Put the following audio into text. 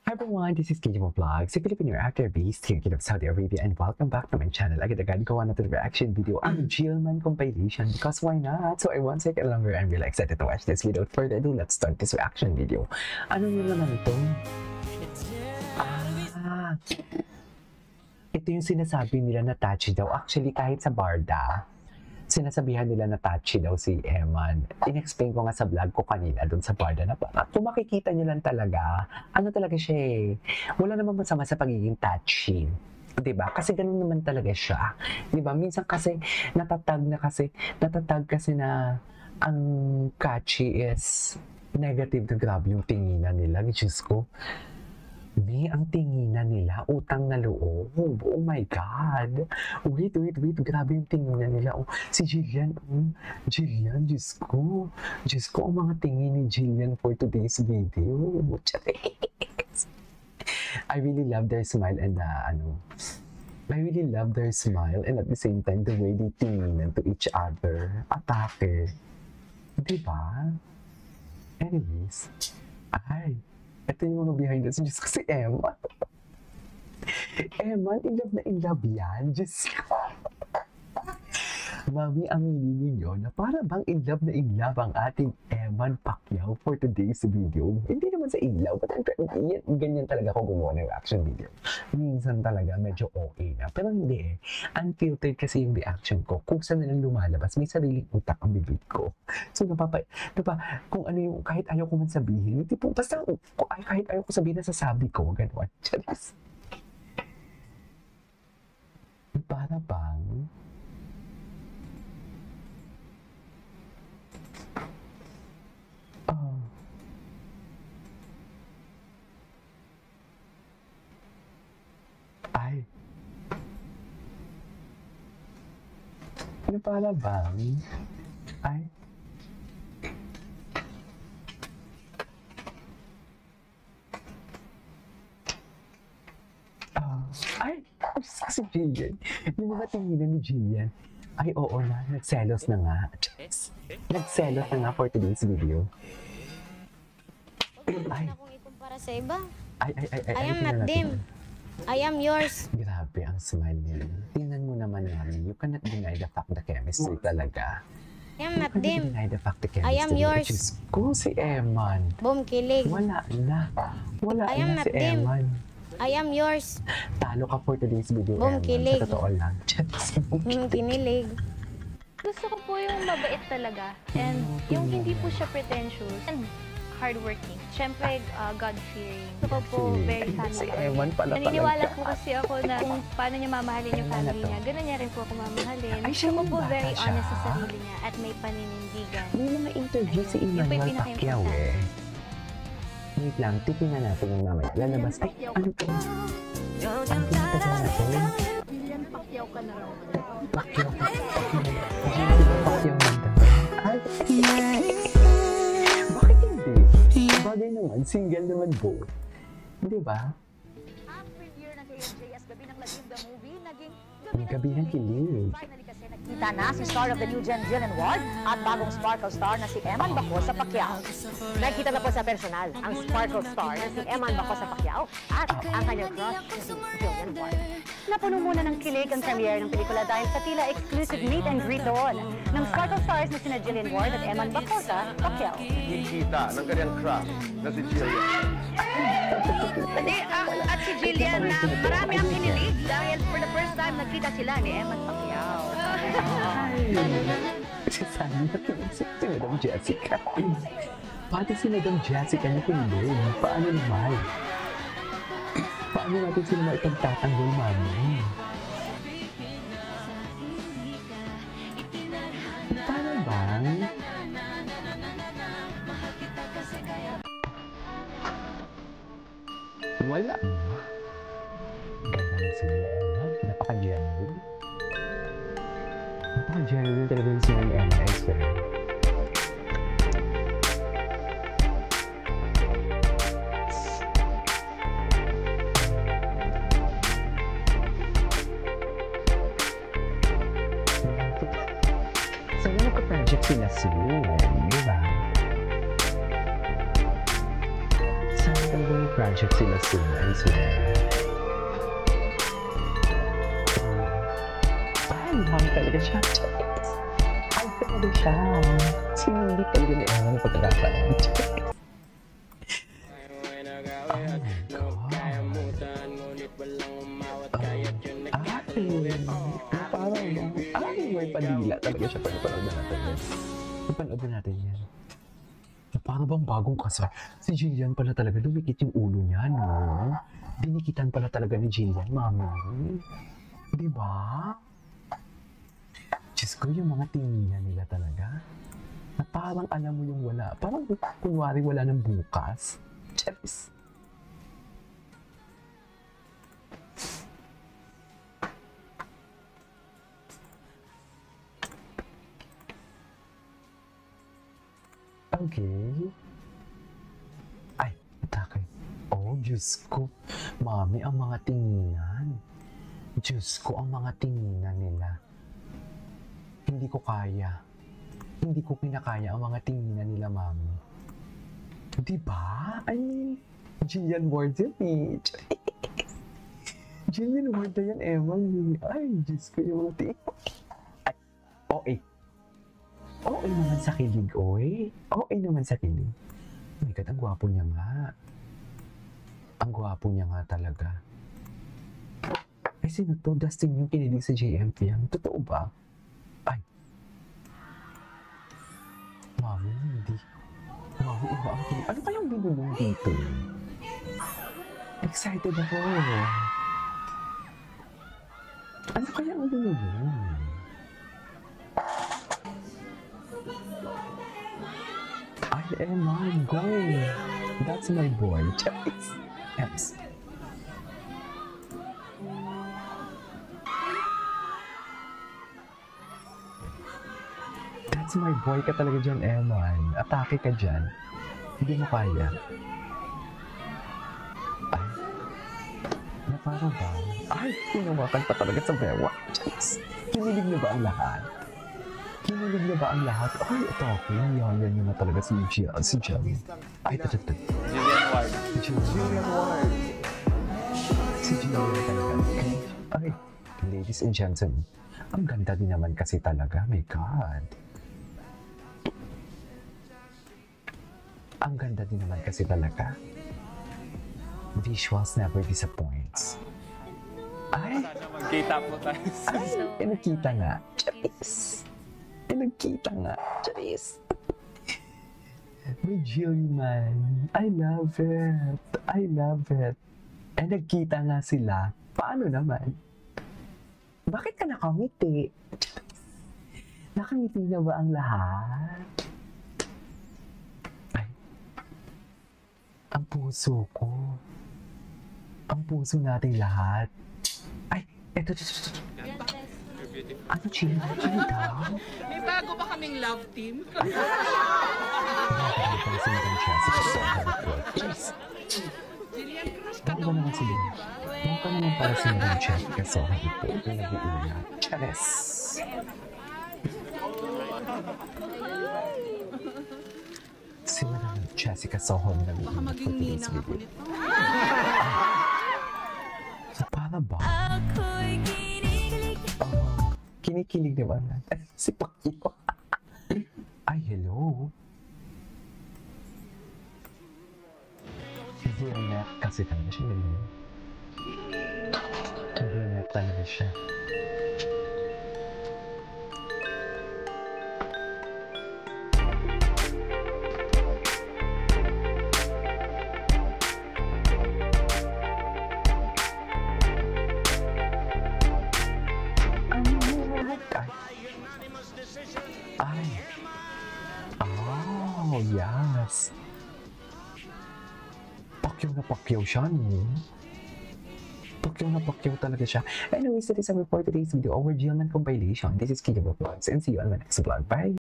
Hi everyone, this is KJ Vlog, si Filipino actor based here in Saudi Arabia, and welcome back to my channel. Agad-agad gawa na ito reaction video ang Jillman compilation because why not? So I won't take it longer. I'm really excited to watch this video. Without further ado, let's start this reaction video. Ano yun naman ito? Ito yung sinasabi nila na touchy daw. Actually, kahit sa Barda, sinasabihan nila na touchy daw si Eman. In-explain ko nga sa vlog ko kanina doon sa Barda na kung makikita nyo lang talaga, ano talaga siya eh. Wala namang masama sa pagiging touchy. Diba? Kasi ganun naman talaga siya. Diba? Minsan kasi natatag kasi na ang catchy is negative na grabe yung tinginan nila. Diyos ko. Ang tinginan nila, utang na loob. Oh my God. Wait. Grabe yung tinginan nila. Oh, si Jillian. Jillian, Diyos ko. Diyos ko, ang mga tingin ni Jillian for today's video. I really love their smile and I really love their smile and at the same time, the way they tinginan to each other. Atake. Diba? Anyways. Ito yung mga behind the scenes. Diyos ko si Eman. Eman, in love yan. Diyos ko. Mami, aminin ninyo na para bang in love ang ating Eman Pacquiao for today's video. Hindi naman sa in love, but ganyan talaga ako gumawa ng reaction video. Minsan talaga medyo okay na. Pero hindi eh. Unfiltered kasi yung reaction ko. Kung saan nilang lumalabas, may sariling utak ang bibig ko. So kung ano yung, kahit ayaw ko man sabihin, tipo, basta kahit ayaw ko sabihin, nasasabi ko, gano'n. Charis. Para bang ano para bang si Jillian. Yung mga tinginan ni Jillian. Ay, oo na. Nagselos na nga. Nagselos na nga for today's video. Ay. Akong ikumpara sa iba. I am not them. I am yours. Grabe ang smile niya. Tingnan mo naman namin. You cannot deny the fact the chemistry talaga. I am not them. Deny the fact the chemistry. I am yours. Diyos ko, si Eman. Boom, kilig. Wala na si Eman. I am yours. Talo ka for today's video, Boom, Eman. kilig. Sa totoo lang. Kinilig. Gusto ko po yung mabait talaga. And yung hindi po siya pretentious. And hardworking. Siyempre, God-fearing. Gusto ko po very family. Si Eman pala talaga. Naniniwala po kasi ako na kung paano niya mamahalin yung family niya, ganun niya rin po ako mamahalin. Gusto ko po very honest sa sarili niya at may paninindigan. May mga interview si Emmanuel Pacquiao eh. Wait lang, titingnan natin yung mamaya. Lalabas. Ay, ano to? Ang pinagtagnan natin. Jillian Pacquiao ka na raw. Pacquiao na daw. Ay, bakit hindi? Bagay naman, single naman po. Di ba? Ang premiere ng KMJS Gabi ng Lagim the Movie naging Gabi ng Kilig. Finally kasi nagkita na si star of the new gen Jillian Ward at bagong Sparkle star na si Eman Bacosa Pacquiao. Nagkita na po sa personal ang Sparkle star na si Eman Bacosa Pacquiao at ang kanyang crush na si Jillian Ward. Napuno muna ng kilig ang premiere ng pelikula dahil sa tila exclusive meet and greet doon ng Sparkle stars na sina Jillian Ward at Eman Bacosa Pacquiao. Kita ng kanyang crush na si Jillian. At si Jillian na marami ang kinilig dahil for the first time nagkita sila ni Eman Pacquiao. Si Sunny nakinig si Madam Jessica. Pati si Madam Jessica na kinilig. Paano naman? Paano natin sila maipagtatanggol, mami? Paano bang? Wala. Ganda na sila, Emma. Napaka-genuine. Napaka-genuine talaga yung sila ni Emma, I swear. Sana magka-project sila soon, di ba? Sana talaga project sila soon, I swear. Ay, mahal talaga siya. Ay, talaga siya. Sinili talaga ni Emma na pagkakataon. May pandila talaga siya. Panood natin yan. Para bang bagong kasal? Si Jillian pala talaga, lumikit yung ulo niya, no? Dinikitan pala talaga ni Jillian, mami. Diba? Diyos ko, yung mga tingin nila talaga. Na parang alam mo yung wala. Parang kunwari wala ng bukas. Cheers! Okay. Ay, atake. Oh, Diyos ko. Mami, ang mga tinginan. Diyos ko, ang mga tinginan nila. Hindi ko kaya. Hindi ko kinakaya ang mga tinginan nila, Mami. Diba? I mean, Jillian Ward yan eh. Jillian Ward na yan, Emma. Ay, Diyos ko yung mga tinginan. Ay, okay. Oo naman sa kilig, oy. Oo naman sa kilig. Oh my God, ang gwapo niya nga. Ang gwapo niya nga talaga. Ay, sino to? Dustin yung kinilig sa JMP yan. Totoo ba? Ay. Mami, hindi. Mami, iba ang kilig. Ano kayang binulong dito? Excited ako. Ano kayang binulong? Ay, Emma, go! That's my boy. Cheers! Ems. That's my boy ka talaga dyan, Emma. Atake ka dyan. Hindi mo kaya. Ay. Na parang ba? Ay, tinawakan pa talaga sa bewa. Cheers! Kinilig na ba ang lahat? Kinilig na ba ang lahat? Ay, ito ako. Yan nyo na talaga si Jem. Ay, ito. Jillian Ward. Jillian Ward. Si Jillian talaga. Ay, ladies and gentlemen, ang ganda din naman kasi talaga. My God. Ang ganda din naman kasi talaga. Visuals never disappoints. Ay! Magkita po tayo. Ay, nakita nga. Charis! Nagkita nga. Charis. May Jilly man. I love it. I love it. Eh, nagkita nga sila. Paano naman? Bakit ka nakangiti? Nakangiti na ba ang lahat? Ay. Ang puso ko. Ang puso nating lahat. Ay, eto. Ano, Chino? Ano daw? May bago pa kaming love team. Jillian, crush ka Bago daw. naman sila. Bago naman para si Madam Jessica Soho ito. Ito nag-iulat. Chares! Si Madam Jessica Soho na Baka nag-iulat maging for today's ninang ako video. nito. Para ba? Oh, kinikilig naman natin. Si Pacquiao. Ay, hello. Brunette kasi talaga siya. Brunette talaga siya. Ay. Oh, yes. Pacquiao siya, no? Pacquiao talaga siya. Anyways, that is our for today's video, our Gilman compilation. This is Kija Vlogs, and see you on my next vlog. Bye!